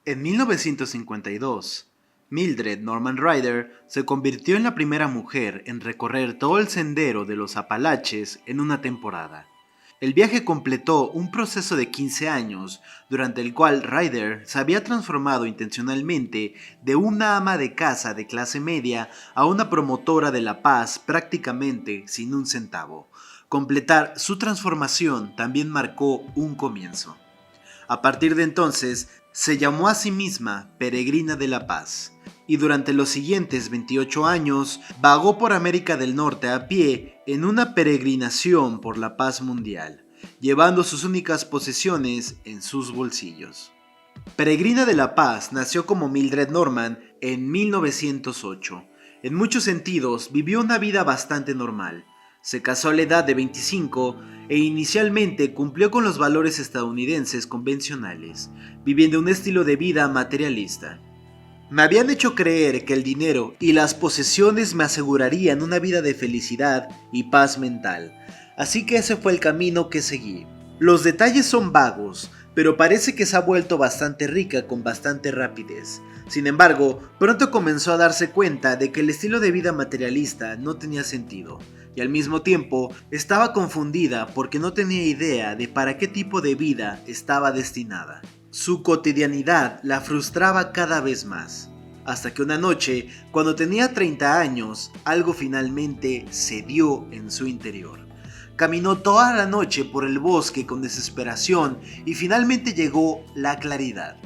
En 1952, Mildred Norman Ryder se convirtió en la primera mujer en recorrer todo el sendero de los Apalaches en una temporada. El viaje completó un proceso de 15 años, durante el cual Ryder se había transformado intencionalmente de una ama de casa de clase media a una promotora de la paz prácticamente sin un centavo. Completar su transformación también marcó un comienzo. A partir de entonces, se llamó a sí misma Peregrina de la Paz, y durante los siguientes 28 años vagó por América del Norte a pie en una peregrinación por la paz mundial, llevando sus únicas posesiones en sus bolsillos. Peregrina de la Paz nació como Mildred Norman en 1908. En muchos sentidos vivió una vida bastante normal. Se casó a la edad de 25 e inicialmente cumplió con los valores estadounidenses convencionales, viviendo un estilo de vida materialista. Me habían hecho creer que el dinero y las posesiones me asegurarían una vida de felicidad y paz mental, así que ese fue el camino que seguí. Los detalles son vagos, pero parece que se ha vuelto bastante rica con bastante rapidez. Sin embargo, pronto comenzó a darse cuenta de que el estilo de vida materialista no tenía sentido, y al mismo tiempo estaba confundida porque no tenía idea de para qué tipo de vida estaba destinada. Su cotidianidad la frustraba cada vez más, hasta que una noche, cuando tenía 30 años, algo finalmente se dio en su interior. Caminó toda la noche por el bosque con desesperación y finalmente llegó la claridad.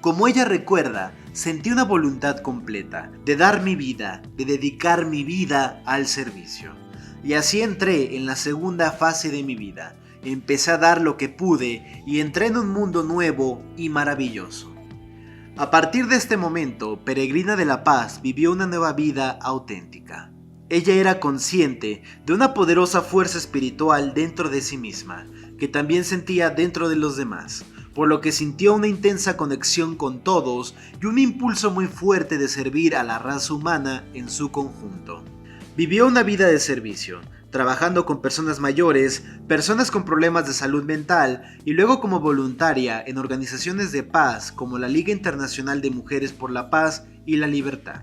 Como ella recuerda, sentí una voluntad completa de dar mi vida, de dedicar mi vida al servicio. Y así entré en la segunda fase de mi vida. Empecé a dar lo que pude y entré en un mundo nuevo y maravilloso. A partir de este momento, Peregrina de la Paz vivió una nueva vida auténtica. Ella era consciente de una poderosa fuerza espiritual dentro de sí misma, que también sentía dentro de los demás, por lo que sintió una intensa conexión con todos y un impulso muy fuerte de servir a la raza humana en su conjunto. Vivió una vida de servicio, trabajando con personas mayores, personas con problemas de salud mental y luego como voluntaria en organizaciones de paz como la Liga Internacional de Mujeres por la Paz y la Libertad.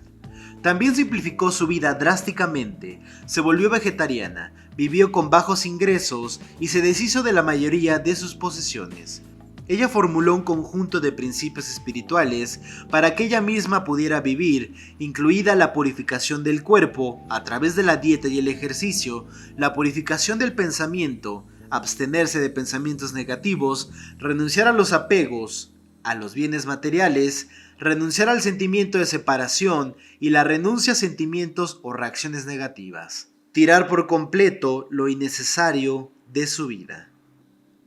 También simplificó su vida drásticamente, se volvió vegetariana, vivió con bajos ingresos y se deshizo de la mayoría de sus posesiones. Ella formuló un conjunto de principios espirituales para que ella misma pudiera vivir, incluida la purificación del cuerpo a través de la dieta y el ejercicio, la purificación del pensamiento, abstenerse de pensamientos negativos, renunciar a los apegos, a los bienes materiales, renunciar al sentimiento de separación y la renuncia a sentimientos o reacciones negativas. Tirar por completo lo innecesario de su vida.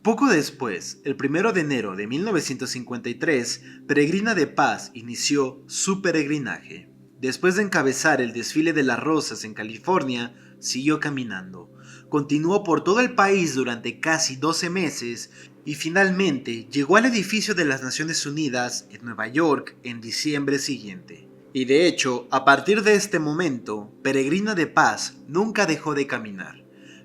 Poco después, el 1 de enero de 1953, Peregrina de Paz inició su peregrinaje. Después de encabezar el desfile de las rosas en California, siguió caminando. Continuó por todo el país durante casi 12 meses y finalmente llegó al edificio de las Naciones Unidas en Nueva York en diciembre siguiente. Y de hecho, a partir de este momento, Peregrina de Paz nunca dejó de caminar.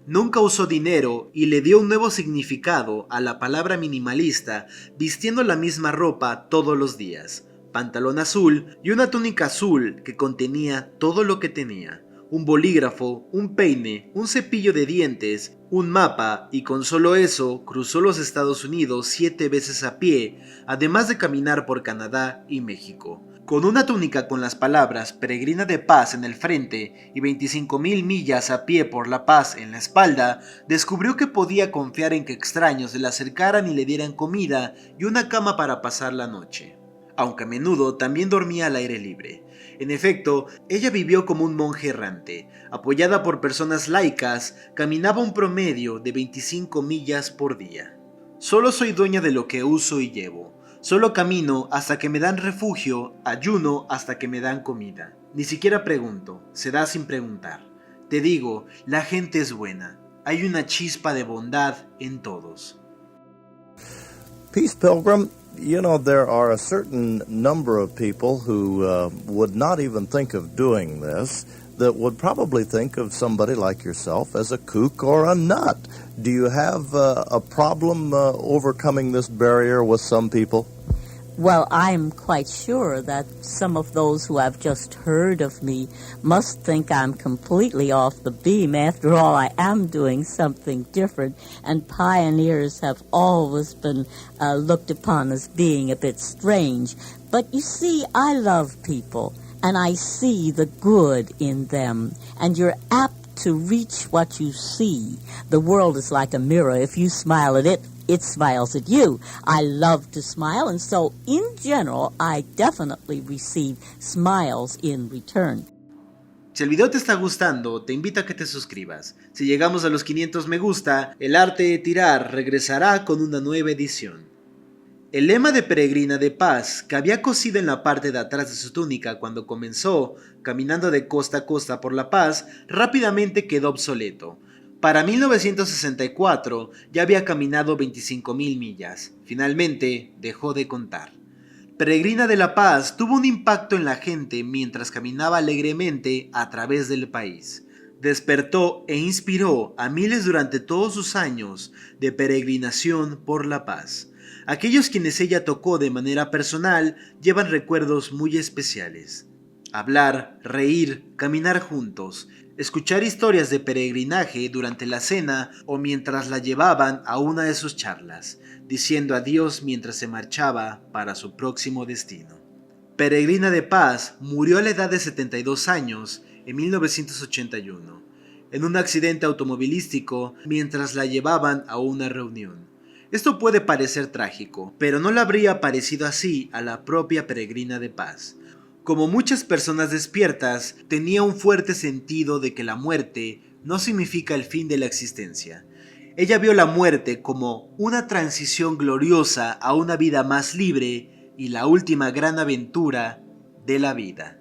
Nunca usó dinero y le dio un nuevo significado a la palabra minimalista, vistiendo la misma ropa todos los días, pantalón azul y una túnica azul que contenía todo lo que tenía, un bolígrafo, un peine, un cepillo de dientes, un mapa y con solo eso cruzó los Estados Unidos 7 veces a pie, además de caminar por Canadá y México. Con una túnica con las palabras Peregrina de Paz en el frente y 25,000 millas a pie por la paz en la espalda, descubrió que podía confiar en que extraños se le acercaran y le dieran comida y una cama para pasar la noche, aunque a menudo también dormía al aire libre. En efecto, ella vivió como un monje errante, apoyada por personas laicas, caminaba un promedio de 25 millas por día. Solo soy dueña de lo que uso y llevo. Solo camino hasta que me dan refugio, ayuno hasta que me dan comida. Ni siquiera pregunto, se da sin preguntar. Te digo, la gente es buena. Hay una chispa de bondad en todos. Peace, Pilgrim. You know, there are a certain number of people who would not even think of doing this, that would probably think of somebody like yourself as a kook or a nut. Do you have a problem overcoming this barrier with some people? Well, I'm quite sure that some of those who have just heard of me must think I'm completely off the beam. After all, I am doing something different, and pioneers have always been looked upon as being a bit strange. But you see, I love people, and I see the good in them, and you're apt to reach what you see. The world is like a mirror. If you smile at it, it smiles at you. I love to smile, and so in general, I definitely receive smiles in return. Si el video te está gustando, te invito a que te suscribas. Si llegamos a los 500 me gusta, El Arte de Tirar regresará con una nueva edición. El lema de Peregrina de Paz, que había cosido en la parte de atrás de su túnica cuando comenzó caminando de costa a costa por La Paz, rápidamente quedó obsoleto. Para 1964 ya había caminado 25.000 millas. Finalmente dejó de contar. Peregrina de La Paz tuvo un impacto en la gente mientras caminaba alegremente a través del país. Despertó e inspiró a miles durante todos sus años de peregrinación por la paz. Aquellos quienes ella tocó de manera personal llevan recuerdos muy especiales. Hablar, reír, caminar juntos, escuchar historias de peregrinaje durante la cena o mientras la llevaban a una de sus charlas, diciendo adiós mientras se marchaba para su próximo destino. Peregrina de Paz murió a la edad de 72 años en 1981, en un accidente automovilístico mientras la llevaban a una reunión. Esto puede parecer trágico, pero no le habría parecido así a la propia Peregrina de Paz. Como muchas personas despiertas, tenía un fuerte sentido de que la muerte no significa el fin de la existencia. Ella vio la muerte como una transición gloriosa a una vida más libre y la última gran aventura de la vida.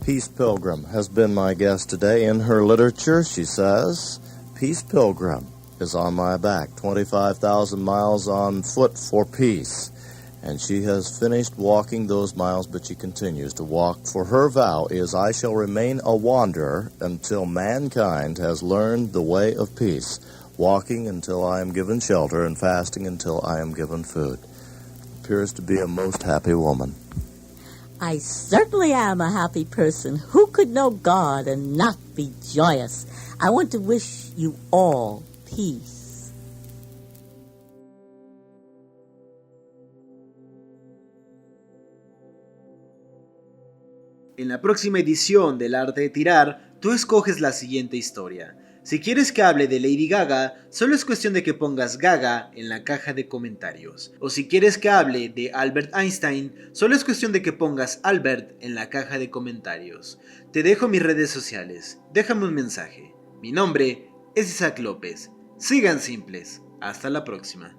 Peace Pilgrim has been my guest today. In her literature, she says, Peace Pilgrim is on my back, 25,000 miles on foot for peace. And she has finished walking those miles, but she continues to walk. For her vow is, I shall remain a wanderer until mankind has learned the way of peace, walking until I am given shelter and fasting until I am given food. Appears to be a most happy woman. I certainly am a happy person. Who could know God and not be joyous? I want to wish you all peace. En la próxima edición del Arte de Tirar, tú escoges la siguiente historia. Si quieres que hable de Lady Gaga, solo es cuestión de que pongas Gaga en la caja de comentarios. O si quieres que hable de Albert Einstein, solo es cuestión de que pongas Albert en la caja de comentarios. Te dejo mis redes sociales, déjame un mensaje. Mi nombre es Isaac López. Sigan simples. Hasta la próxima.